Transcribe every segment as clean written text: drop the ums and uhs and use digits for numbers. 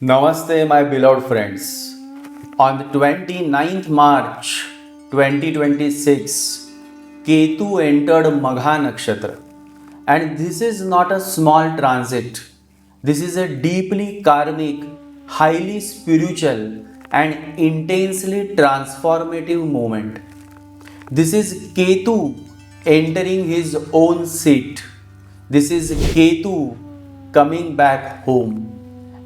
Namaste, my beloved friends. On the 29th March 2026, Ketu entered Magha Nakshatra. And this is not a small transit. This is a deeply karmic, highly spiritual, and intensely transformative moment. This is Ketu entering his own seat. This is Ketu coming back home.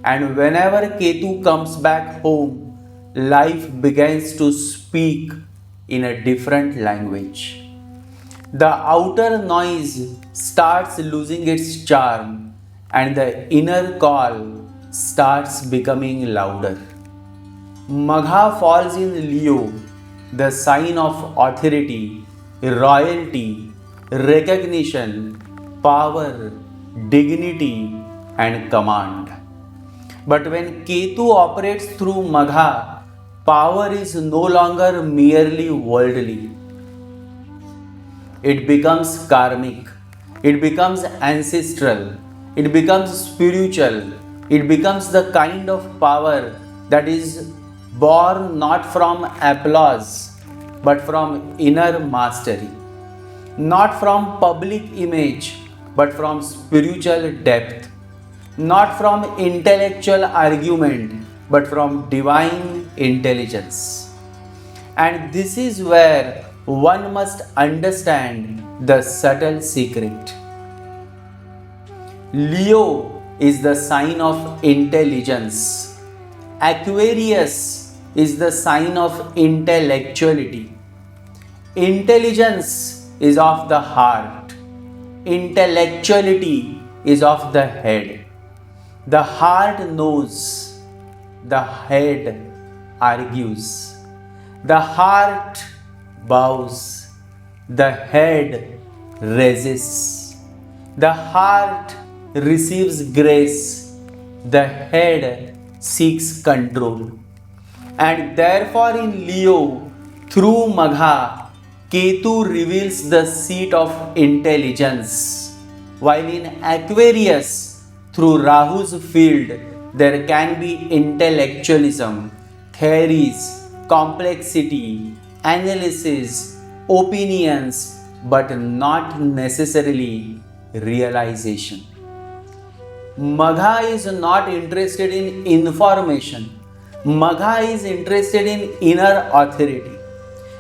And whenever Ketu comes back home, life begins to speak in a different language. The outer noise starts losing its charm, and the inner call starts becoming louder. Magha falls in Leo, the sign of authority, royalty, recognition, power, dignity, and command. But when Ketu operates through Magha, power is no longer merely worldly. It becomes karmic, it becomes ancestral, it becomes spiritual, it becomes the kind of power that is born not from applause but from inner mastery, not from public image but from spiritual depth, not from intellectual argument but from divine intelligence. And this is where one must understand the subtle secret. Leo is the sign of intelligence. Aquarius is the sign of intellectuality. Intelligence is of the heart. Intellectuality is of the head. The heart knows. The head argues. The heart bows, the head resists, the heart receives grace, the head seeks control. And therefore, in Leo, through Magha, Ketu reveals the seat of intelligence, while in Aquarius, through Rahu's field, there can be intellectualism, theories, complexity, analysis, opinions, but not necessarily realization. Magha is not interested in information. Magha is interested in inner authority.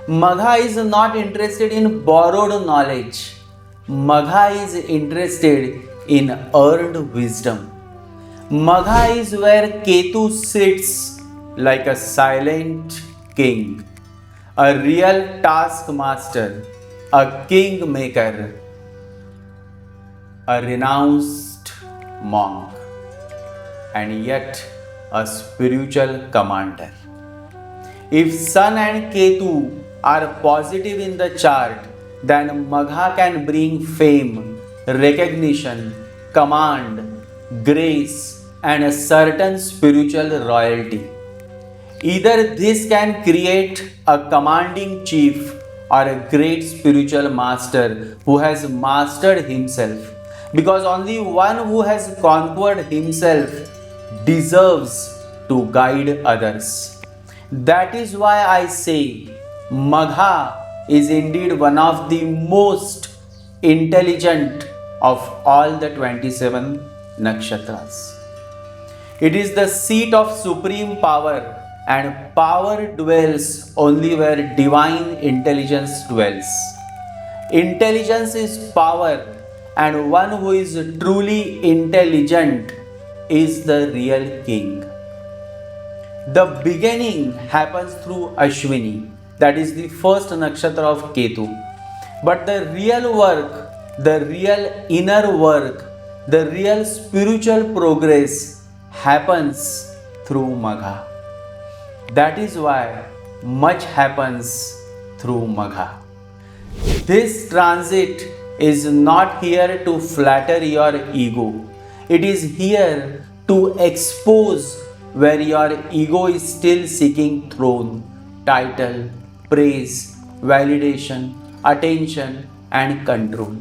Magha is not interested in borrowed knowledge. Magha is interested in earned wisdom. Magha is where Ketu sits like a silent king, a real taskmaster, a kingmaker, a renounced monk, and yet a spiritual commander. If Sun and Ketu are positive in the chart, then Magha can bring fame, recognition, command, grace, and a certain spiritual royalty. Either this can create a commanding chief or a great spiritual master who has mastered himself, because only one who has conquered himself deserves to guide others. That is why I say Magha is indeed one of the most intelligent of all the 27 nakshatras. It is the seat of supreme power, and power dwells only where divine intelligence dwells. Intelligence is power, and one who is truly intelligent is the real king. The beginning happens through Ashwini, that is the first nakshatra of Ketu. But the real work, the real inner work, the real spiritual progress happens through Magha. That is why much happens through Magha. This transit is not here to flatter your ego. It is here to expose where your ego is still seeking throne, title, praise, validation, attention, and control.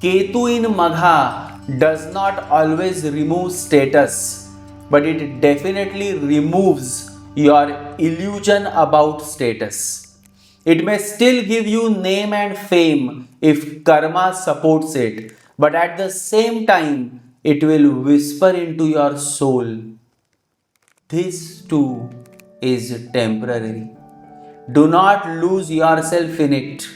Ketu in Magha does not always remove status, but it definitely removes your illusion about status. It may still give you name and fame if karma supports it, but at the same time, it will whisper into your soul, this too is temporary. Do not lose yourself in it.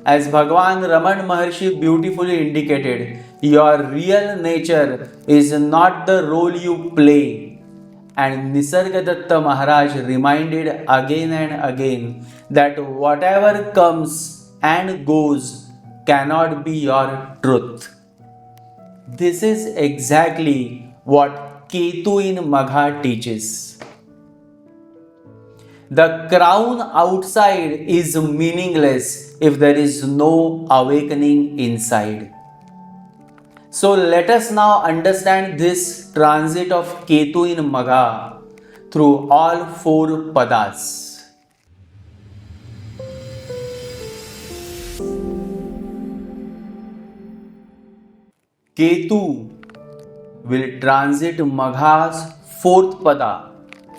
As Bhagwan Raman Maharshi beautifully indicated, your real nature is not the role you play. And Nisargadatta Maharaj reminded again and again that whatever comes and goes cannot be your truth. This is exactly what Ketu in Magha teaches. The crown outside is meaningless if there is no awakening inside. So let us now understand this transit of Ketu in Magha through all four padas. Ketu will transit Magha's fourth pada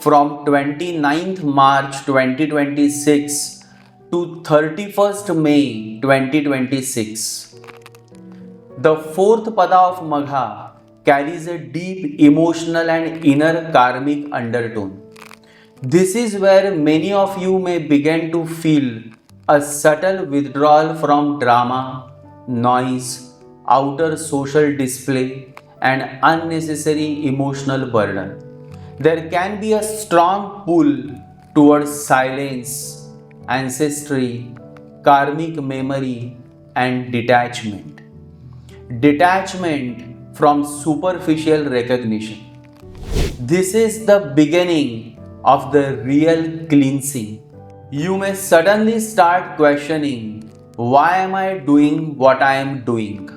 from 29th March 2026 to 31st May 2026. The fourth pada of Magha carries a deep emotional and inner karmic undertone. This is where many of you may begin to feel a subtle withdrawal from drama, noise, outer social display, and unnecessary emotional burden. There can be a strong pull towards silence, ancestry, karmic memory, and detachment. Detachment from superficial recognition. This is the beginning of the real cleansing. You may suddenly start questioning, why am I doing what I am doing?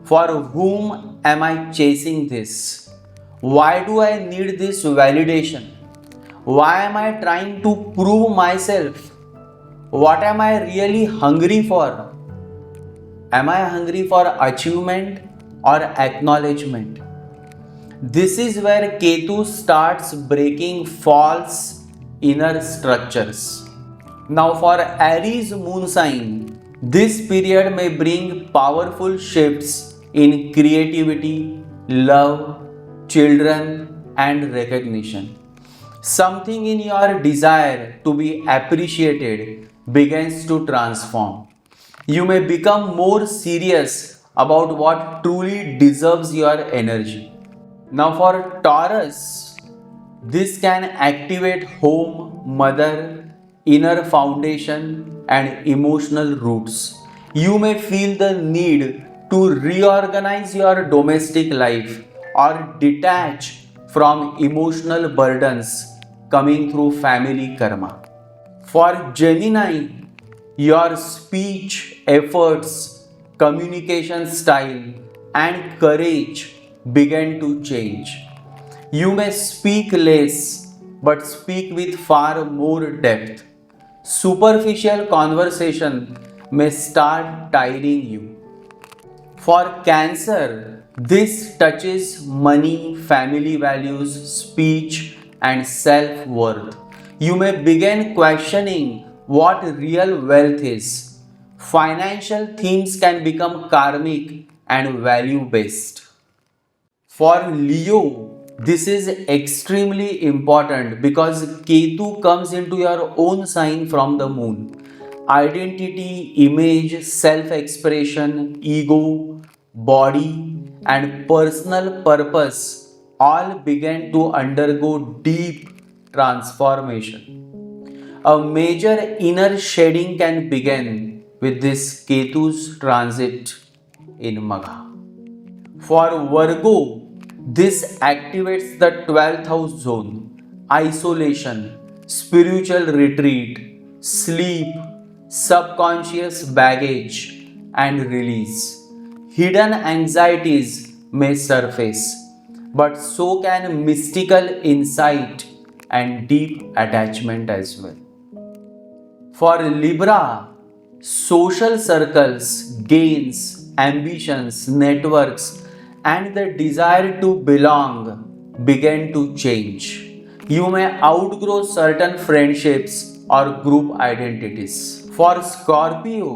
For whom am I chasing this? Why do I need this validation? Why am I trying to prove myself? What am I really hungry for? Am I hungry for achievement or acknowledgement? This is where Ketu starts breaking false inner structures. Now, for Aries moon sign, this period may bring powerful shifts in creativity, love, children, and recognition. Something in your desire to be appreciated begins to transform. You may become more serious about what truly deserves your energy. Now, for Taurus, this can activate home, mother, inner foundation, and emotional roots. You may feel the need to reorganize your domestic life or detach from emotional burdens coming through family karma. For Gemini, your speech, efforts, communication style, and courage begin to change. You may speak less, but speak with far more depth. Superficial conversation may start tiring you. For Cancer, this touches money, family values, speech, and self worth. You may begin questioning what real wealth is. Financial themes can become karmic and value based. For Leo, this is extremely important because Ketu comes into your own sign from the moon. Identity, image, self expression, ego, body, and personal purpose all begin to undergo deep transformation. A major inner shedding can begin with this Ketu's transit in Magha. For Virgo, this activates the 12th house zone, isolation, spiritual retreat, sleep, subconscious baggage, and release. Hidden anxieties may surface, but so can mystical insight and deep attachment as well. For Libra, social circles, gains, ambitions, networks, and the desire to belong begin to change. You may outgrow certain friendships or group identities. For Scorpio,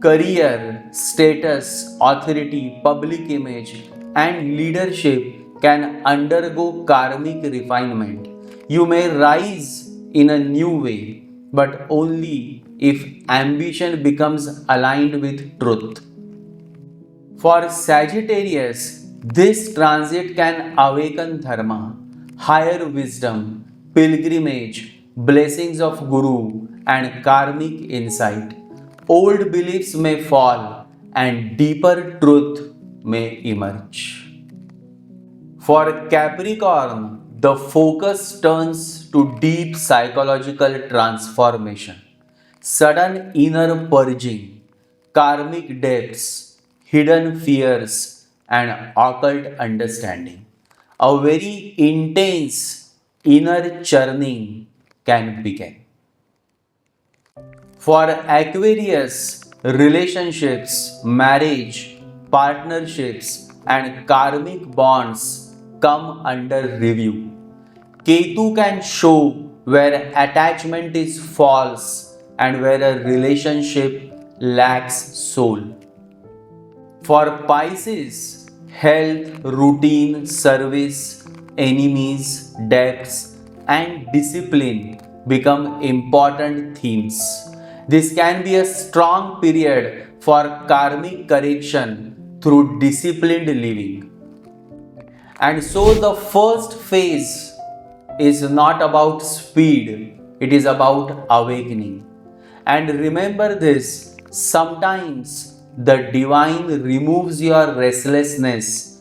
career, status, authority, public image, and leadership can undergo karmic refinement. You may rise in a new way, but only if ambition becomes aligned with truth. For Sagittarius, this transit can awaken Dharma, higher wisdom, pilgrimage, blessings of Guru, and karmic insight. Old beliefs may fall and deeper truth may emerge. For Capricorn, the focus turns to deep psychological transformation, sudden inner purging, karmic depths, hidden fears, and occult understanding. A very intense inner churning can begin. For Aquarius, relationships, marriage, partnerships, and karmic bonds come under review. Ketu can show where attachment is false and where a relationship lacks soul. For Pisces, health, routine, service, enemies, debts, and discipline become important themes. This can be a strong period for karmic correction through disciplined living. And so the first phase is not about speed, it is about awakening. And remember this, sometimes the divine removes your restlessness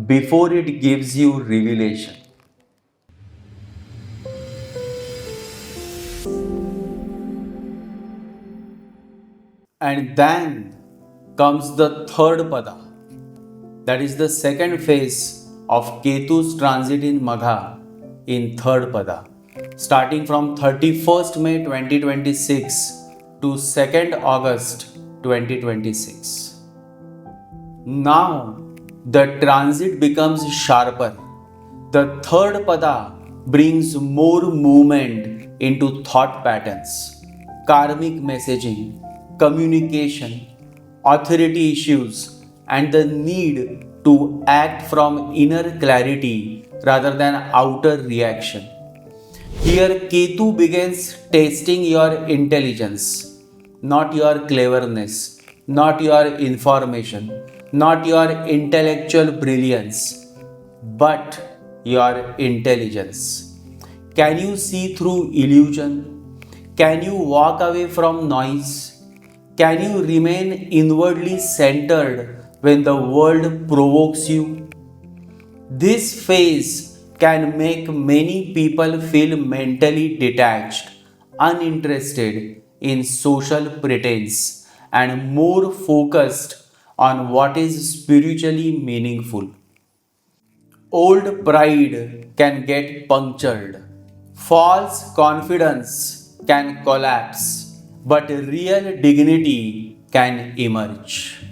before it gives you revelation. And then comes the third pada, that is the second phase of Ketu's transit in Magha in third pada, starting from 31st May 2026 to 2nd August 2026. Now the transit becomes sharper. The third pada brings more movement into thought patterns, karmic messaging, communication, authority issues, and the need to act from inner clarity rather than outer reaction. Here, Ketu begins testing your intelligence, not your cleverness, not your information, not your intellectual brilliance, but your intelligence. Can you see through illusion? Can you walk away from noise? Can you remain inwardly centered when the world provokes you? This phase can make many people feel mentally detached, uninterested in social pretense, and more focused on what is spiritually meaningful. Old pride can get punctured. False confidence can collapse, but real dignity can emerge.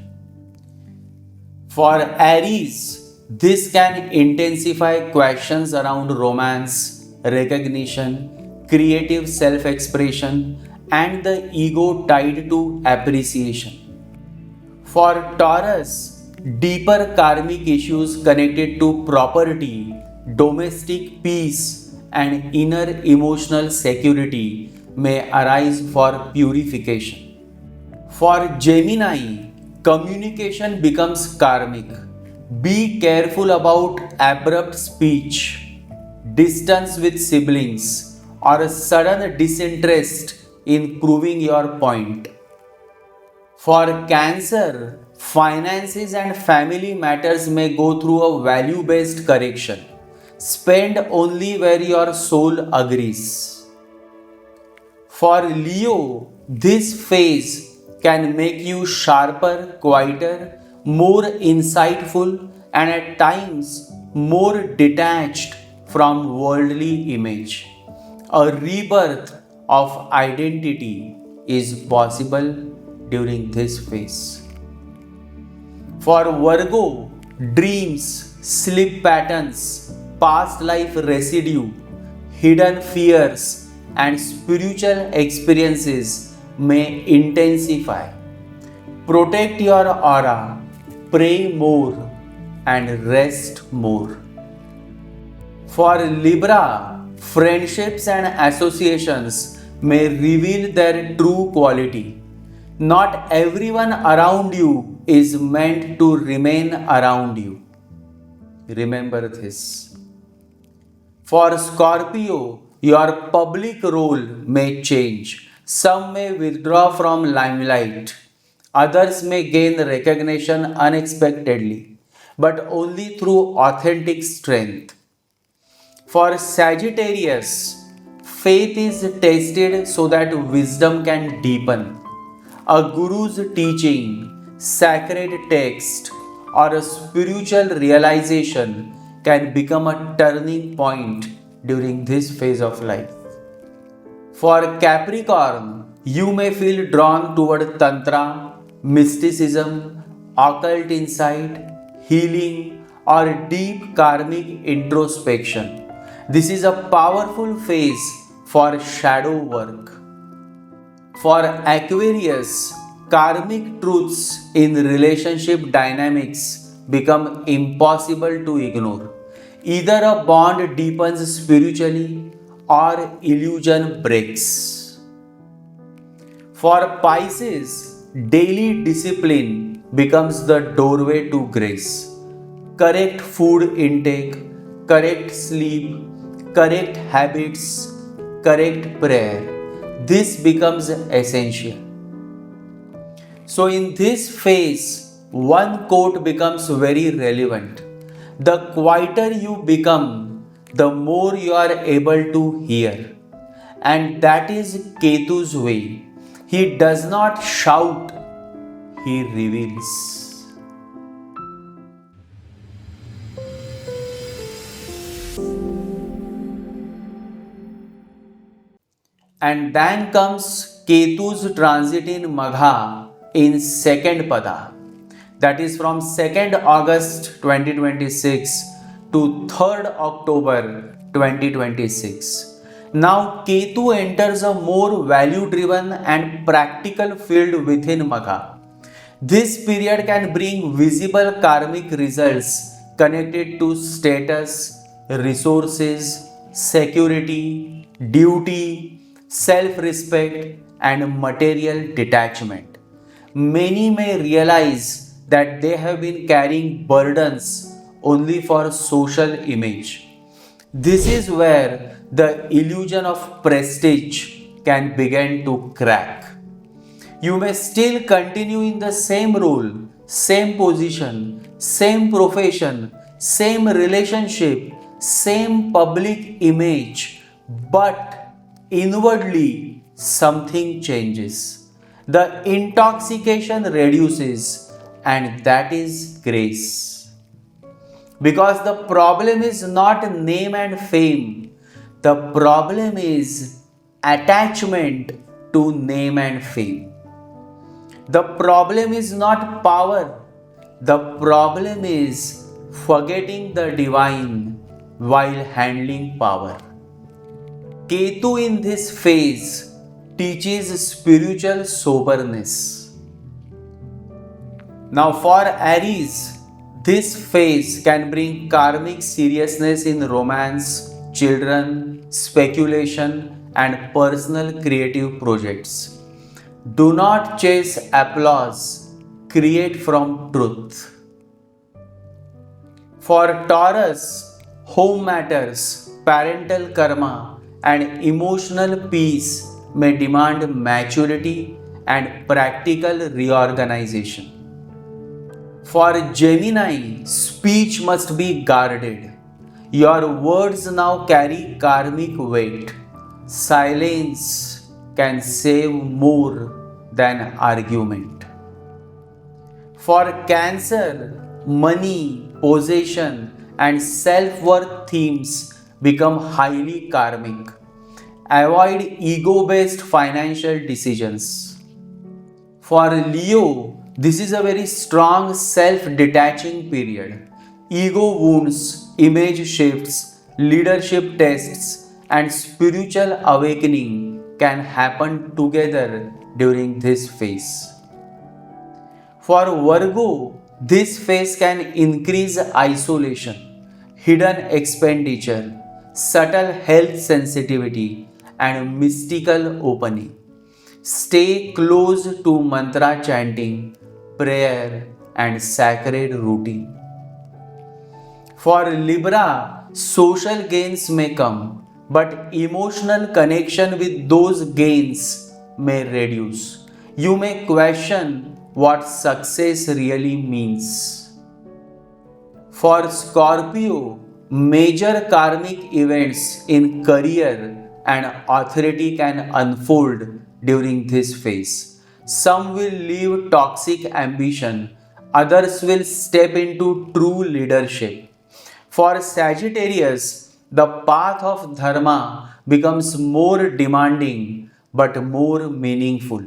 For Aries, this can intensify questions around romance, recognition, creative self expression, and the ego tied to appreciation. For Taurus, deeper karmic issues connected to property, domestic peace, and inner emotional security may arise for purification. For Gemini, communication becomes karmic. Be careful about abrupt speech, distance with siblings, or a sudden disinterest in proving your point. For Cancer, finances and family matters may go through a value based correction. Spend only where your soul agrees. For Leo, this phase can make you sharper, quieter, more insightful, and at times more detached from worldly image. A rebirth of identity is possible during this phase. For Virgo, dreams, sleep patterns, past life residue, hidden fears, and spiritual experiences may intensify. Protect your aura, pray more, and rest more. For Libra, friendships and associations may reveal their true quality. Not everyone around you is meant to remain around you. Remember this. For Scorpio, your public role may change. Some may withdraw from limelight. Others may gain recognition unexpectedly, but only through authentic strength. For Sagittarius, faith is tested so that wisdom can deepen. A guru's teaching, sacred text, or a spiritual realization can become a turning point during this phase of life. For Capricorn, you may feel drawn toward Tantra, mysticism, occult insight, healing, or deep karmic introspection. This is a powerful phase for shadow work. For Aquarius, karmic truths in relationship dynamics become impossible to ignore. Either a bond deepens spiritually or illusion breaks. For Pisces, daily discipline becomes the doorway to grace. Correct food intake, correct sleep, correct habits, correct prayer. This becomes essential. So, in this phase, one quote becomes very relevant. The quieter you become, the more you are able to hear. And that is Ketu's way. He does not shout, he reveals. And then comes Ketu's transit in Magha in second pada. That is from 2nd August 2026 to 3rd October 2026. Now Ketu enters a more value-driven and practical field within Magha. This period can bring visible karmic results connected to status, resources, security, duty, self-respect, and material detachment. Many may realize that they have been carrying burdens only for social image. This is where the illusion of prestige can begin to crack. You may still continue in the same role, same position, same profession, same relationship, same public image, but inwardly something changes. The intoxication reduces, and that is grace. Because the problem is not name and fame, the problem is attachment to name and fame. The problem is not power, the problem is forgetting the divine while handling power. Ketu in this phase teaches spiritual soberness. Now for Aries, this phase can bring karmic seriousness in romance, children, speculation, and personal creative projects. Do not chase applause, create from truth. For Taurus, home matters, parental karma, and emotional peace may demand maturity and practical reorganization. For Gemini, speech must be guarded. Your words now carry karmic weight. Silence can save more than argument. For Cancer, money, possession, and self-worth themes become highly karmic. Avoid ego-based financial decisions. For Leo, This is a very strong self-detaching period. Ego wounds, image shifts, leadership tests, and spiritual awakening can happen together during this phase. For Virgo, this phase can increase isolation, hidden expenditure, subtle health sensitivity, and mystical opening. Stay close to mantra chanting, prayer, and sacred routine. For Libra, social gains may come, but emotional connection with those gains may reduce. You may question what success really means. For Scorpio, major karmic events in career and authority can unfold during this phase. Some will leave toxic ambition, others will step into true leadership. For Sagittarius, the path of Dharma becomes more demanding but more meaningful.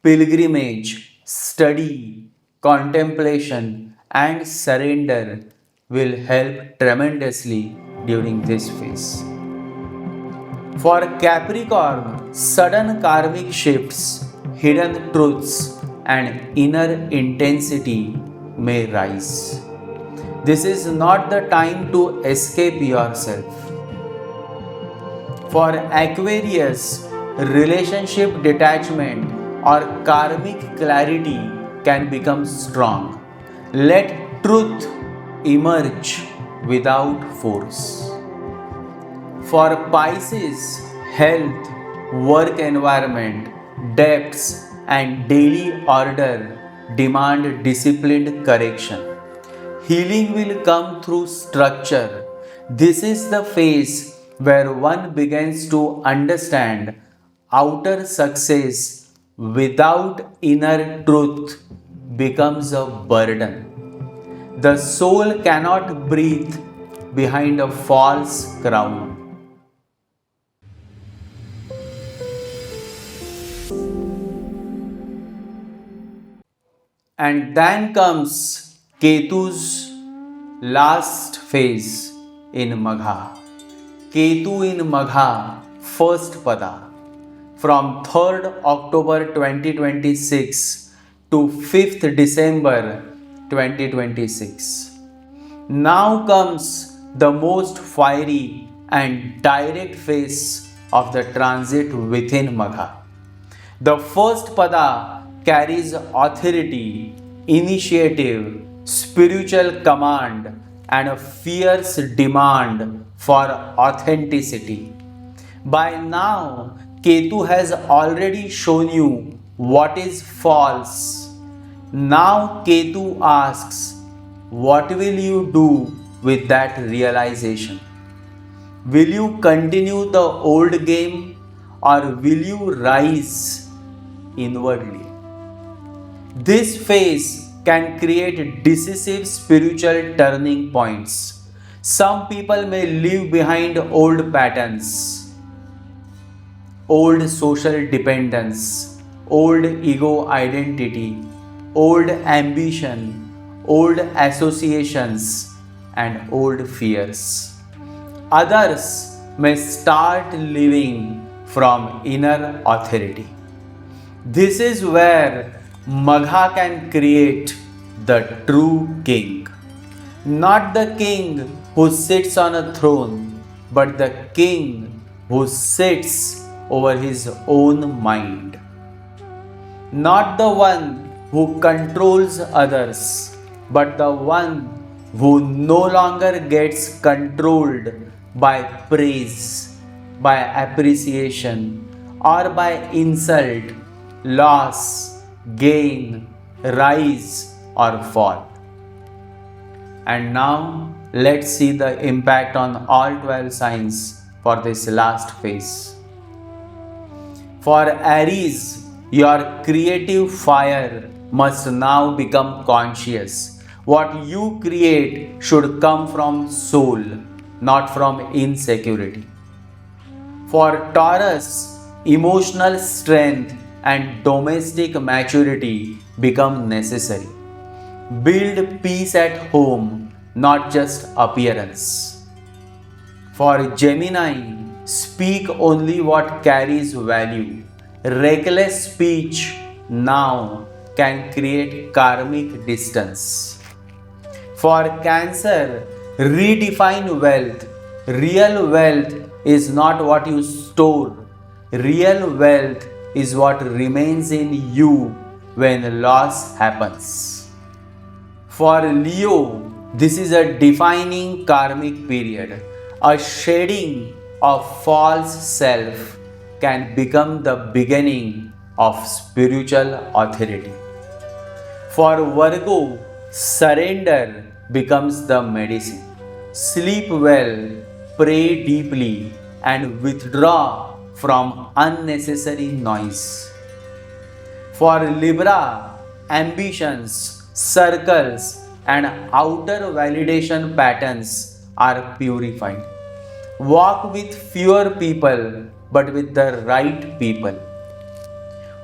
Pilgrimage, study, contemplation, and surrender will help tremendously during this phase. For Capricorn, sudden karmic shifts, hidden truths, and inner intensity may rise. This is not the time to escape yourself. For Aquarius, relationship detachment or karmic clarity can become strong. Let truth emerge without force. For Pisces, health, work environment, debts, and daily order demand disciplined correction. Healing will come through structure. This is the phase where one begins to understand outer success without inner truth becomes a burden. The soul cannot breathe behind a false crown. And then comes Ketu's last phase in Magha. Ketu in Magha, first pada, from 3rd October 2026 to 5th December 2026. Now comes the most fiery and direct phase of the transit within Magha. The first pada carries authority, initiative, spiritual command, and a fierce demand for authenticity. By now, Ketu has already shown you what is false. Now Ketu asks, what will you do with that realization? Will you continue the old game or will you rise inwardly? This phase can create decisive spiritual turning points. Some people may leave behind old patterns, old social dependence, old ego identity, old ambition, old associations, and old fears. Others may start living from inner authority. This is where Magha can create the true king. Not the king who sits on a throne, but the king who sits over his own mind. Not the one who controls others, but the one who no longer gets controlled by praise, by appreciation, or by insult, loss, gain, rise, or fall. And now let's see the impact on all 12 signs for this last phase. For Aries, your creative fire must now become conscious. What you create should come from soul, not from insecurity. For Taurus, emotional strength and domestic maturity become necessary. Build peace at home, not just appearance. For Gemini, speak only what carries value. Reckless speech now can create karmic distance. For Cancer, redefine wealth. Real wealth is not what you store. Real wealth is what remains in you when loss happens. For Leo, this is a defining karmic period. A shedding of false self can become the beginning of spiritual authority. For Virgo, surrender becomes the medicine. Sleep well, pray deeply, and withdraw from unnecessary noise. For Libra, ambitions, circles, and outer validation patterns are purified. Walk with fewer people, but with the right people.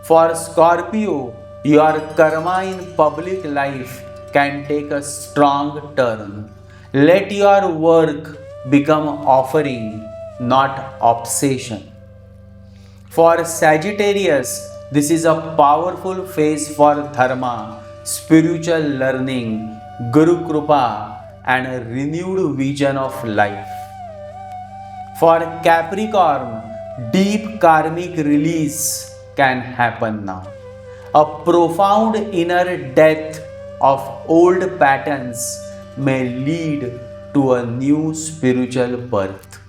For Scorpio, your karma in public life can take a strong turn. Let your work become offering, not obsession. For Sagittarius, this is a powerful phase for Dharma, spiritual learning, Guru Krupa, and a renewed vision of life. For Capricorn, deep karmic release can happen now. A profound inner death of old patterns may lead to a new spiritual birth.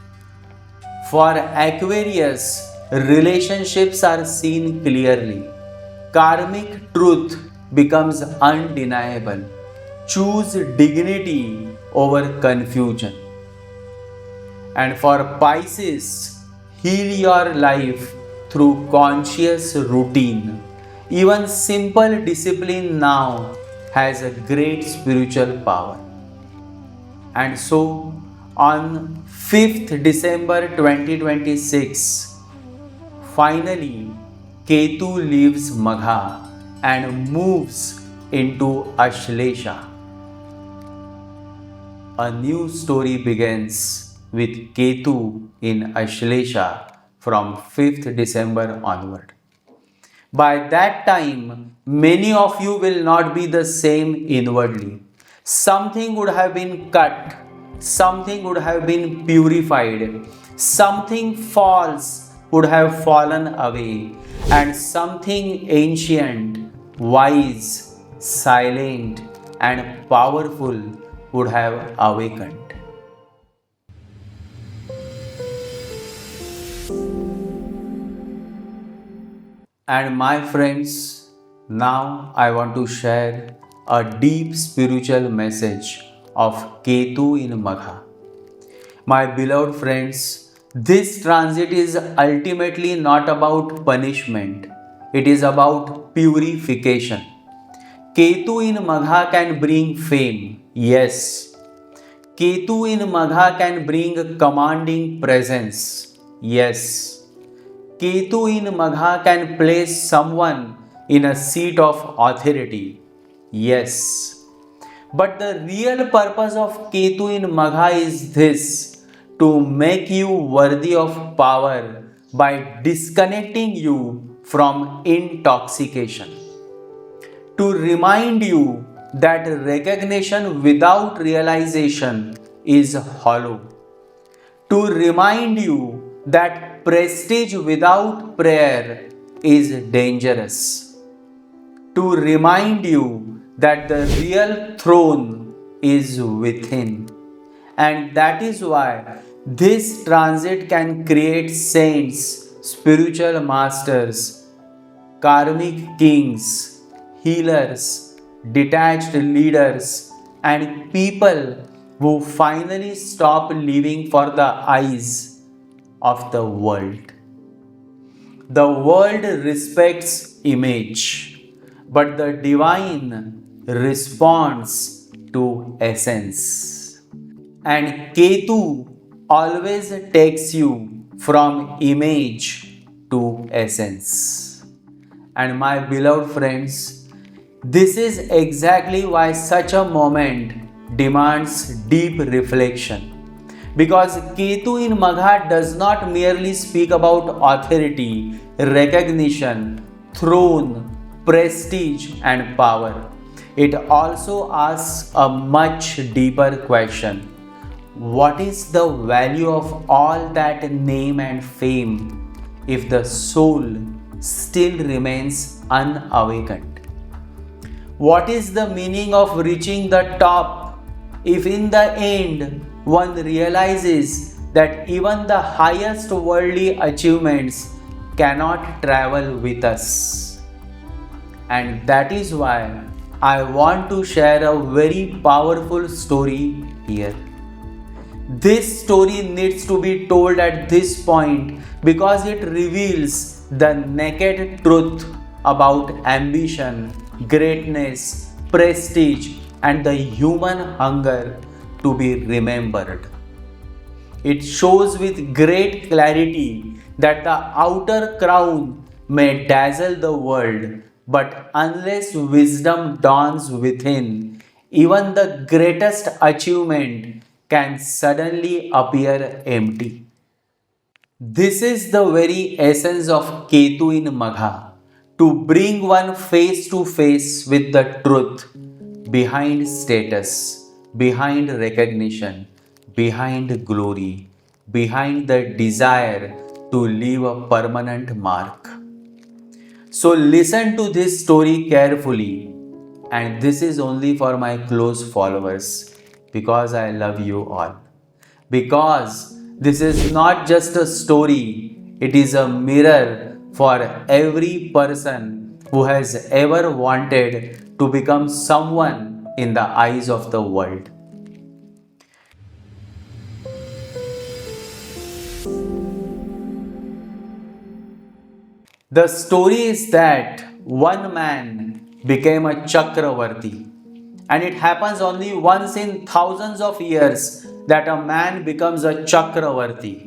For Aquarius, relationships are seen clearly. Karmic truth becomes undeniable. Choose dignity over confusion. And for Pisces, heal your life through conscious routine. Even simple discipline now has a great spiritual power. And so, on 5th December 2026, finally, Ketu leaves Magha and moves into Ashlesha. A new story begins with Ketu in Ashlesha from 5th December onward. By that time, many of you will not be the same inwardly. Something would have been cut, something would have been purified, something false would have fallen away, and something ancient, wise, silent, and powerful would have awakened. And my friends, now I want to share a deep spiritual message of Ketu in Magha. My beloved friends, this transit is ultimately not about punishment, it is about purification. Ketu in Magha can bring fame, yes. Ketu in Magha can bring commanding presence, yes. Ketu in Magha can place someone in a seat of authority. Yes. But the real purpose of Ketu in Magha is this: to make you worthy of power by disconnecting you from intoxication. To remind you that recognition without realization is hollow. To remind you that prestige without prayer is dangerous. To remind you that the real throne is within. And that is why this transit can create saints, spiritual masters, karmic kings, healers, detached leaders, and people who finally stop living for the eyes of the world. The world respects image, but the divine responds to essence. And Ketu always takes you from image to essence. And my beloved friends, This is exactly why such a moment demands deep reflection. Because Ketu in Magha does not merely speak about authority, recognition, throne, prestige, and power. It also asks a much deeper question: what is the value of all that name and fame if the soul still remains unawakened? What is the meaning of reaching the top if in the end one realizes that even the highest worldly achievements cannot travel with us? And that is why I want to share a very powerful story here. This story needs to be told at this point because it reveals the naked truth about ambition, greatness, prestige, and the human hunger to be remembered. It shows with great clarity that the outer crown may dazzle the world, but unless wisdom dawns within, even the greatest achievement can suddenly appear empty. This is the very essence of Ketu in Magha, to bring one face to face with the truth behind status, behind recognition, behind glory, behind the desire to leave a permanent mark. So listen to this story carefully, and this is only for my close followers because I love you all. Because this is not just a story, it is a mirror for every person who has ever wanted to become someone in the eyes of the world. The story is that one man became a Chakravarti, and it happens only once in thousands of years that a man becomes a Chakravarti.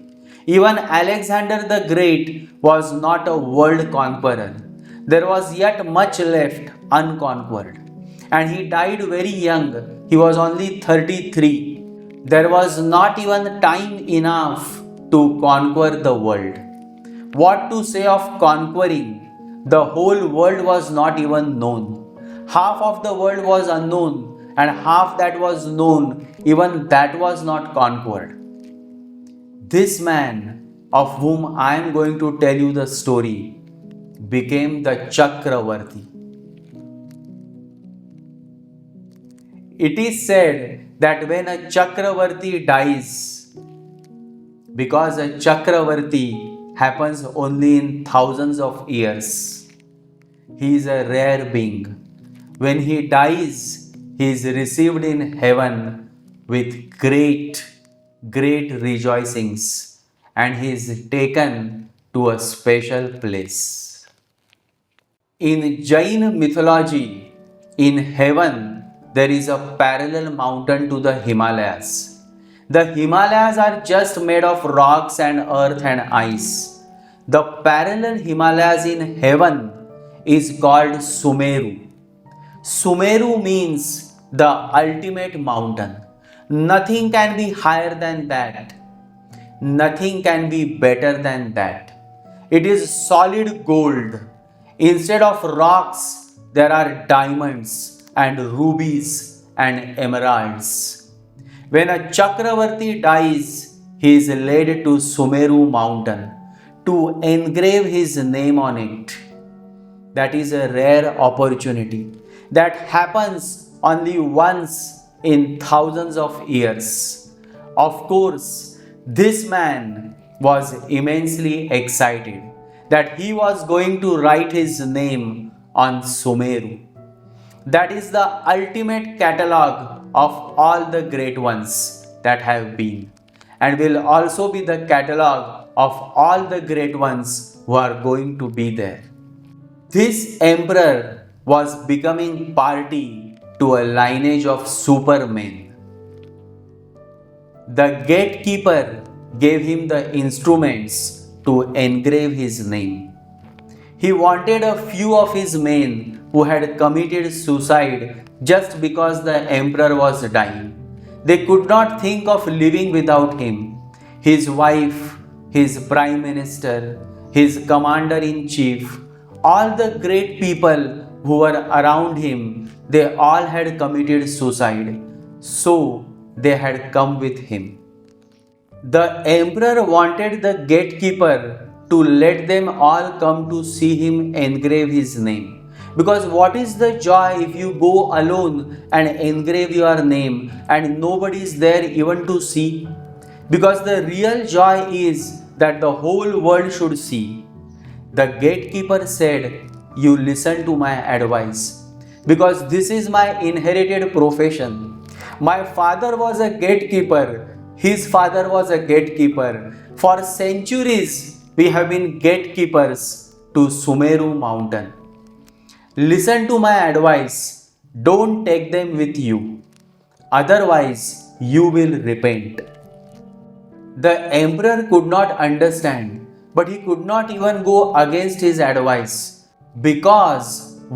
Even Alexander the Great was not a world conqueror. There was yet much left unconquered, and he died very young. He was only 33. There was not even time enough to conquer the world. What to say of conquering? The whole world was not even known. Half of the world was unknown, and half that was known, even that was not conquered. This man, of whom I am going to tell you the story, became the Chakravarti. It is said that when a Chakravarti dies, because a Chakravarti happens only in thousands of years, he is a rare being. When he dies, he is received in heaven with great rejoicings, and he is taken to a special place. In Jain mythology, in heaven, there is a parallel mountain to the Himalayas. The Himalayas are just made of rocks and earth and ice. The parallel Himalayas in heaven is called Sumeru. Sumeru means the ultimate mountain. Nothing can be higher than that. Nothing can be better than that. It is solid gold. Instead of rocks, there are diamonds and rubies and emeralds. When a Chakravarti dies, he is led to Sumeru mountain to engrave his name on it. That is a rare opportunity that happens only once in thousands of years. Of course, this man was immensely excited that he was going to write his name on Sumeru. That is the ultimate catalogue of all the great ones that have been, and will also be the catalogue of all the great ones who are going to be there. This emperor was becoming party to a lineage of supermen. The gatekeeper gave him the instruments to engrave his name. He wanted a few of his men who had committed suicide just because the emperor was dying. They could not think of living without him. His wife, his prime minister, his commander in chief, all the great people who were around him, they all had committed suicide. So they had come with him. The emperor wanted the gatekeeper to let them all come to see him engrave his name. Because what is the joy if you go alone and engrave your name and nobody is there even to see? Because the real joy is that the whole world should see. The gatekeeper said, "You listen to my advice, because this is my inherited profession. My father was a gatekeeper, his father was a gatekeeper. For centuries, we have been gatekeepers to Sumeru mountain. Listen to my advice, don't take them with you, otherwise, you will repent." The emperor could not understand, but he could not even go against his advice, because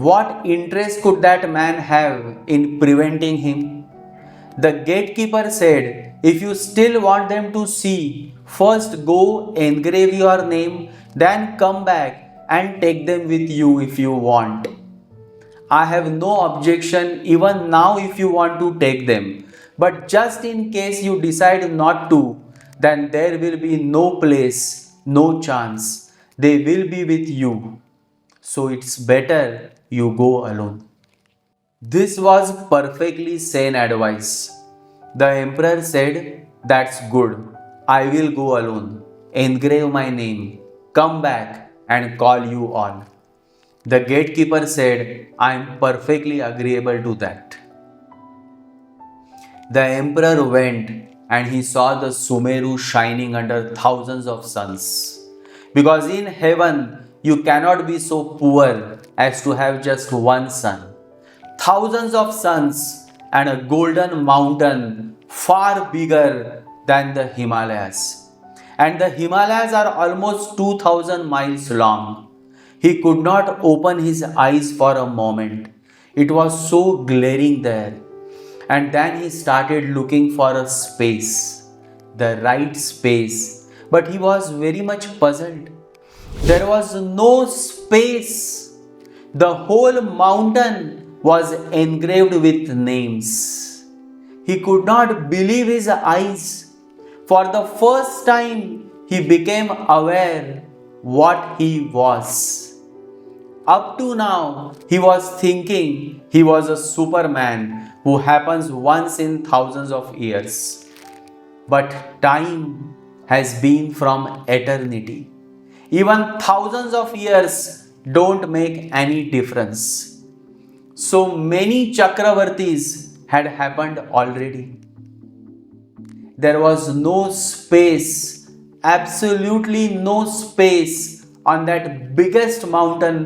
what interest could that man have in preventing him? The gatekeeper said, "If you still want them to see, first go engrave your name, then come back and take them with you if you want. I have no objection even now if you want to take them. But just in case you decide not to, then there will be no place, no chance. They will be with you. So it's better you go alone." This was perfectly sane advice. The emperor said, "That's good. I will go alone, engrave my name, come back and call you all." The gatekeeper said, "I am perfectly agreeable to that." The emperor went and he saw the Sumeru shining under thousands of suns. Because in heaven, you cannot be so poor as to have just one sun. Thousands of suns and a golden mountain far bigger than the Himalayas. And the Himalayas are almost 2000 miles long. He could not open his eyes for a moment. It was so glaring there. And then he started looking for a space, the right space. But he was very much puzzled. There was no space. The whole mountain was engraved with names. He could not believe his eyes. For the first time, he became aware what he was. Up to now, he was thinking he was a Superman who happens once in thousands of years. But time has been from eternity. Even thousands of years don't make any difference. So many Chakravartis had happened already. There was no space, absolutely no space on that biggest mountain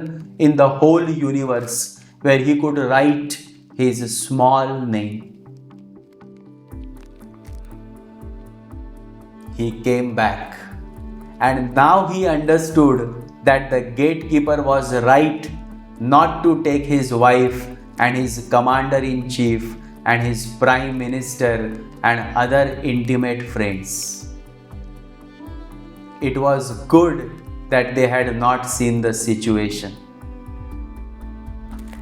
in the whole universe where he could write his small name. He came back, and now he understood that the gatekeeper was right not to take his wife and his commander-in-chief and his prime minister and other intimate friends. It was good that they had not seen the situation.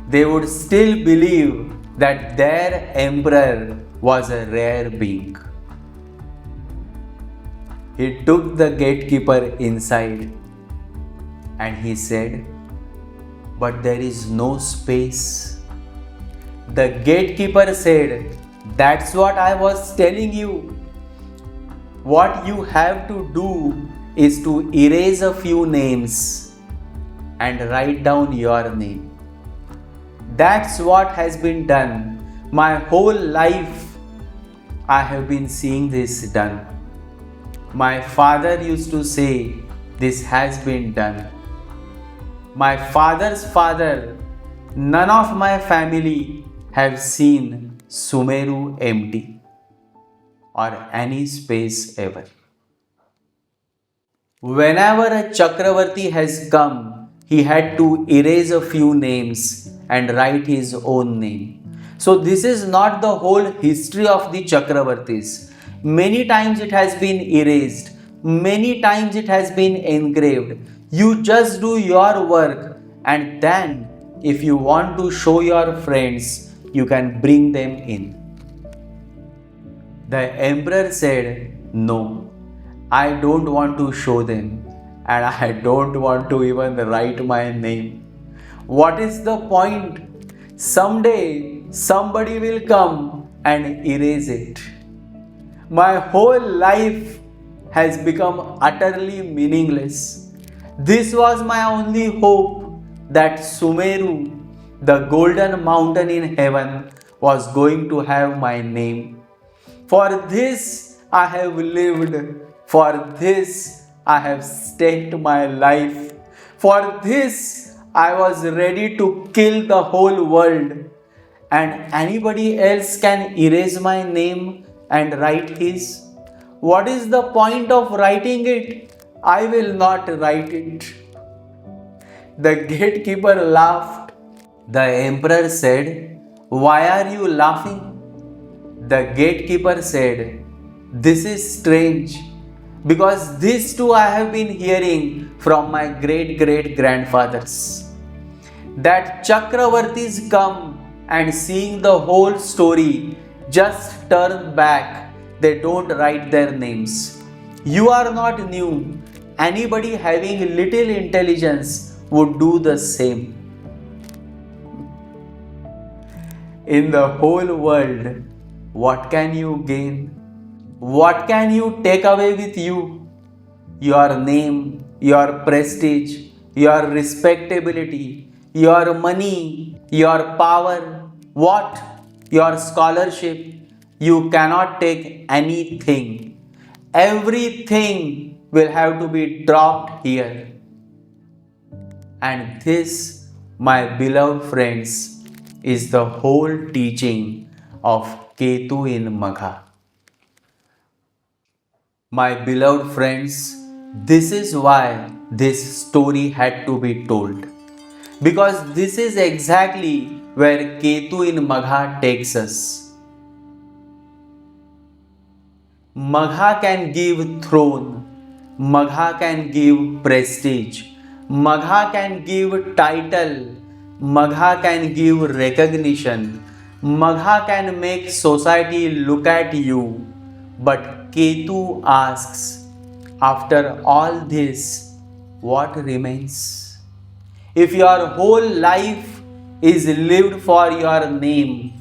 They would still believe that their emperor was a rare being. He took the gatekeeper inside and he said, "But there is no space." The gatekeeper said, "That's what I was telling you. What you have to do is to erase a few names and write down your name. That's what has been done. My whole life I have been seeing this done. My father used to say, this has been done. My father's father, none of my family have seen Sumeru empty or any space ever. Whenever a Chakravarti has come, he had to erase a few names and write his own name. So this is not the whole history of the Chakravartis. Many times it has been erased, many times it has been engraved. You just do your work, and then if you want to show your friends, you can bring them in. The emperor said, no, I don't want to show them, and I don't want to even write my name. What is the point? Someday somebody will come and erase it. My whole life has become utterly meaningless. This was my only hope, that Sumeru, the golden mountain in heaven, was going to have my name. For this I have lived, for this I have staked my life, for this I was ready to kill the whole world, and anybody else can erase my name and write his. What is the point of writing it? I will not write it. The gatekeeper laughed. The emperor said, why are you laughing? The gatekeeper said, this is strange, because this too I have been hearing from my great-great-grandfathers. That Chakravartis come and seeing the whole story just turn back, they don't write their names. You are not new. Anybody having little intelligence would do the same. In the whole world, what can you gain? What can you take away with you? Your name, your prestige, your respectability, your money, your power, what? Your scholarship. You cannot take anything. Everything will have to be dropped here. And this, my beloved friends, is the whole teaching of Ketu in Magha. My beloved friends, this is why this story had to be told. Because this is exactly where Ketu in Magha takes us. Magha can give throne, Magha can give prestige, Magha can give title, Magha can give recognition, Magha can make society look at you. But Ketu asks, after all this, what remains? If your whole life is lived for your name,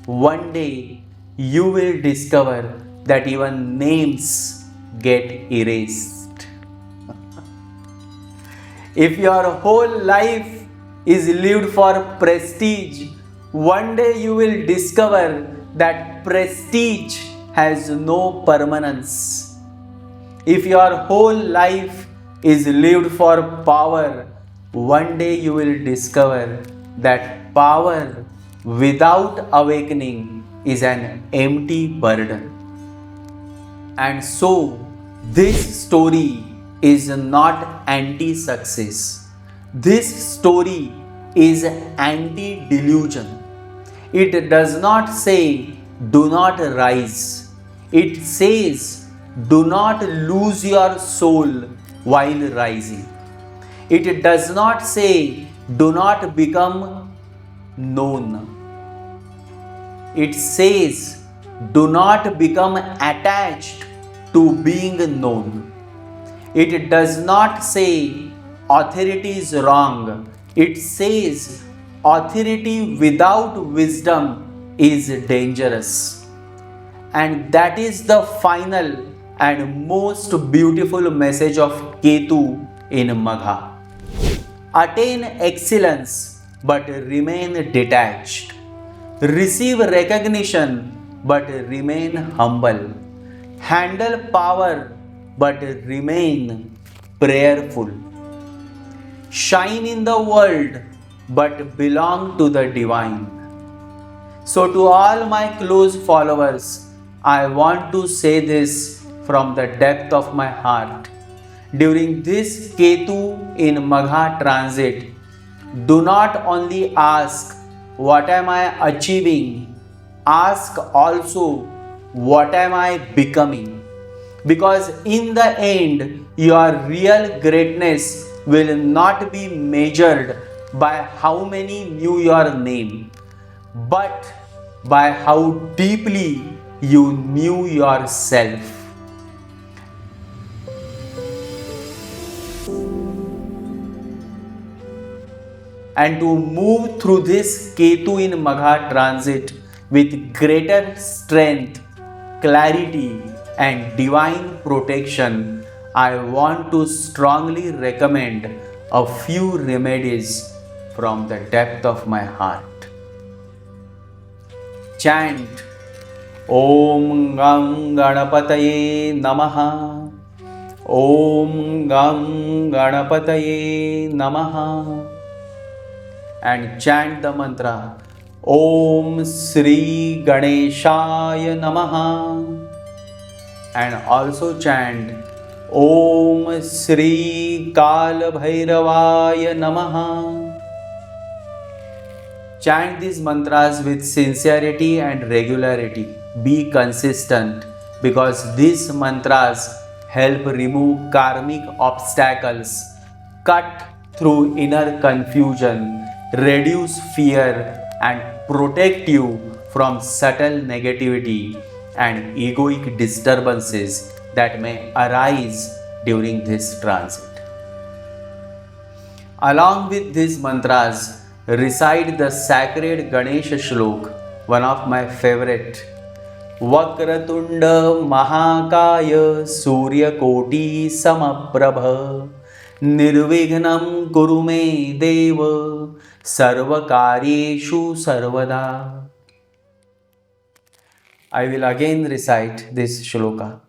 one day you will discover that even names get erased. If your whole life is lived for prestige, one day you will discover that prestige has no permanence. If your whole life is lived for power, one day you will discover that power without awakening is an empty burden. And so, this story is not anti-success. This story is anti-delusion. It does not say, do not rise. It says, do not lose your soul while rising. It does not say, do not become known. It says, do not become attached to being known. It does not say, authority is wrong. It says, authority without wisdom is dangerous. And that is the final and most beautiful message of Ketu in Magha. Attain excellence but remain detached. Receive recognition but remain humble. Handle power but remain prayerful. Shine in the world but belong to the divine. So to all my close followers, I want to say this from the depth of my heart. During this Ketu in Magha transit, do not only ask, what am I achieving? Ask also, what am I becoming? Because in the end, your real greatness will not be measured by how many knew your name, but by how deeply you knew yourself. And to move through this Ketu in Magha transit with greater strength, clarity, and divine protection, I want to strongly recommend a few remedies from the depth of my heart. Chant Om Gam Ganapataye Namaha. Om Gam Ganapataye Namaha. And chant the mantra Om Sri Ganeshaya Namaha. And also chant Om Sri Kal Bhairavaya Namaha. Chant these mantras with sincerity and regularity. Be consistent, because these mantras help remove karmic obstacles, cut through inner confusion, reduce fear, and protect you from subtle negativity and egoic disturbances that may arise during this transit. Along with these mantras, recite the sacred Ganesha Shlok, one of my favorite. Vakratunda Mahakaya Surya Koti Samaprabha Nirvignam Kurume Deva Sarvakaryeshu Sarvada. I will again recite this shloka.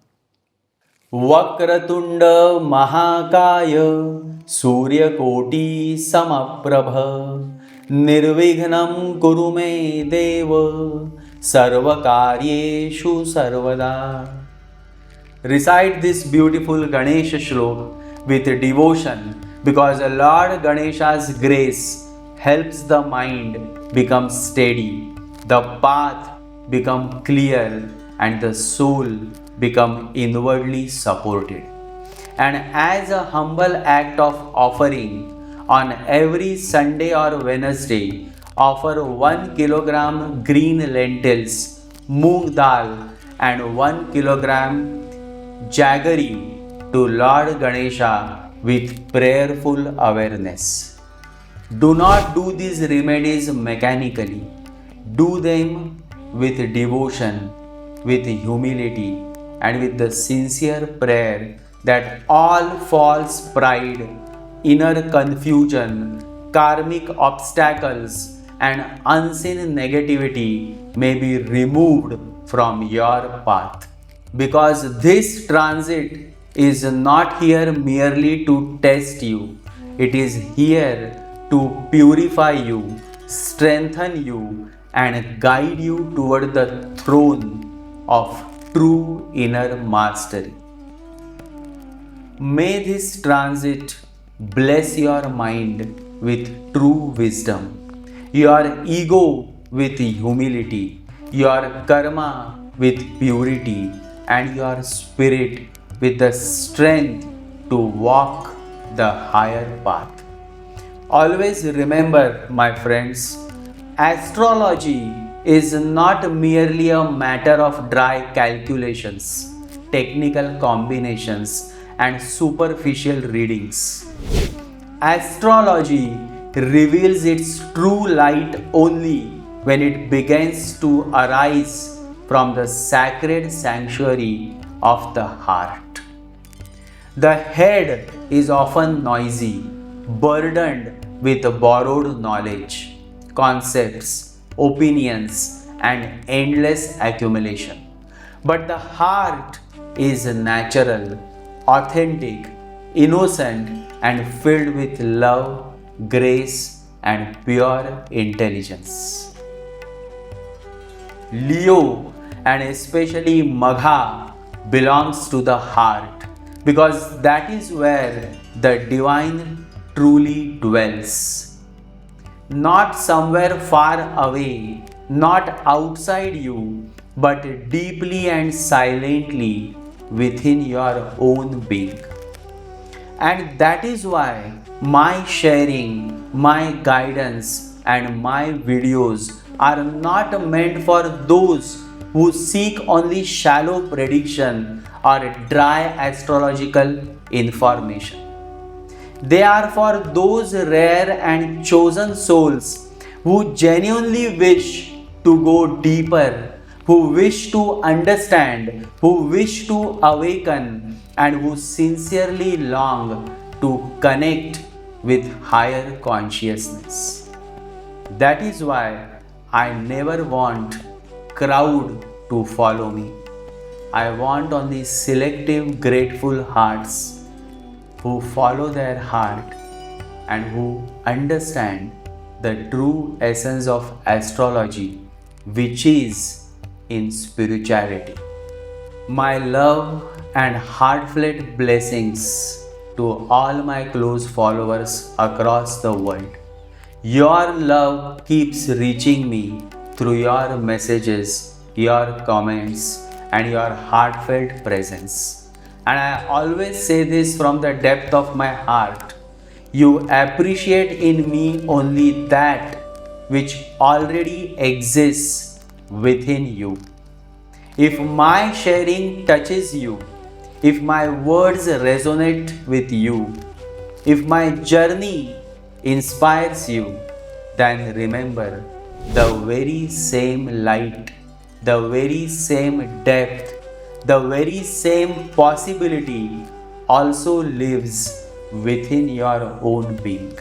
Vakratunda Mahakaya Suryakoti Samaprabha Nirvignam Kurume Deva Sarvakaryeshu Sarvada. Recite this beautiful Ganesha Shlok with devotion, because Lord Ganesha's grace helps the mind become steady, the path become clear, and the soul become inwardly supported. And as a humble act of offering, on every Sunday or Wednesday, offer 1 kilogram green lentils, moong dal, and 1 kilogram jaggery to Lord Ganesha with prayerful awareness. Do not do these remedies mechanically. Do them with devotion, with humility, and with the sincere prayer that all false pride, inner confusion, karmic obstacles, and unseen negativity may be removed from your path. Because this transit is not here merely to test you, it is here to purify you, strengthen you, and guide you toward the throne of true inner mastery. May this transit bless your mind with true wisdom, your ego with humility, your karma with purity, and your spirit with the strength to walk the higher path. Always remember, my friends, astrology is not merely a matter of dry calculations, technical combinations, and superficial readings. Astrology reveals its true light only when it begins to arise from the sacred sanctuary of the heart. The head is often noisy, burdened with borrowed knowledge, concepts, opinions, and endless accumulation. But the heart is natural, authentic, innocent, and filled with love, grace, and pure intelligence. Leo, and especially Magha, belongs to the heart, because that is where the divine truly dwells. Not somewhere far away, not outside you, but deeply and silently within your own being. And that is why my sharing, my guidance, and my videos are not meant for those who seek only shallow prediction or dry astrological information. They are for those rare and chosen souls who genuinely wish to go deeper, who wish to understand, who wish to awaken, and who sincerely long to connect with higher consciousness. That is why I never want crowd to follow me. I want only selective grateful hearts who follow their heart and who understand the true essence of astrology, which is in spirituality. My love and heartfelt blessings to all my close followers across the world. Your love keeps reaching me through your messages, your comments, and your heartfelt presence. And I always say this from the depth of my heart. You appreciate in me only that which already exists within you. If my sharing touches you, if my words resonate with you, if my journey inspires you, then remember the very same light, the very same depth, the very same possibility also lives within your own being.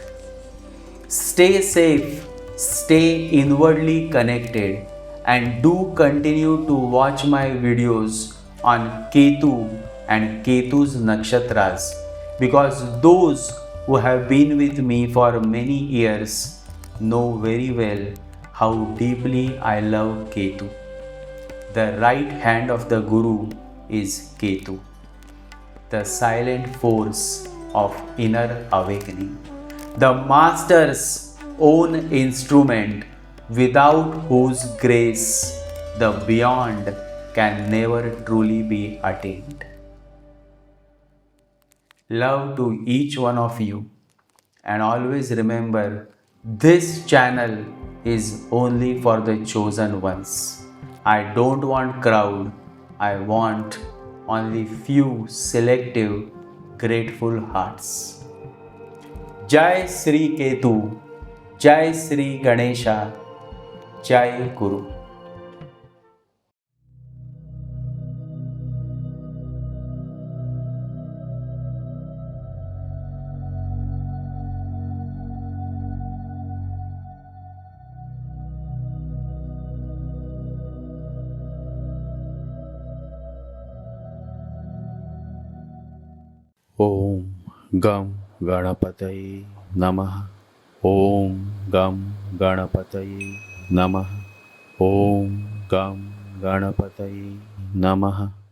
Stay safe, stay inwardly connected, and do continue to watch my videos on Ketu and Ketu's nakshatras, because those who have been with me for many years know very well how deeply I love Ketu. The right hand of the Guru is Ketu, the silent force of inner awakening, the Master's own instrument without whose grace the beyond can never truly be attained. Love to each one of you, and always remember, this channel is only for the chosen ones. I don't want crowd, I want only few selective grateful hearts. Jai Sri Ketu, Jai Sri Ganesha, Jai Guru. ॐ गं गणपतये नमः। ॐ गं गणपतये नमः। ॐ गं गणपतये नमः।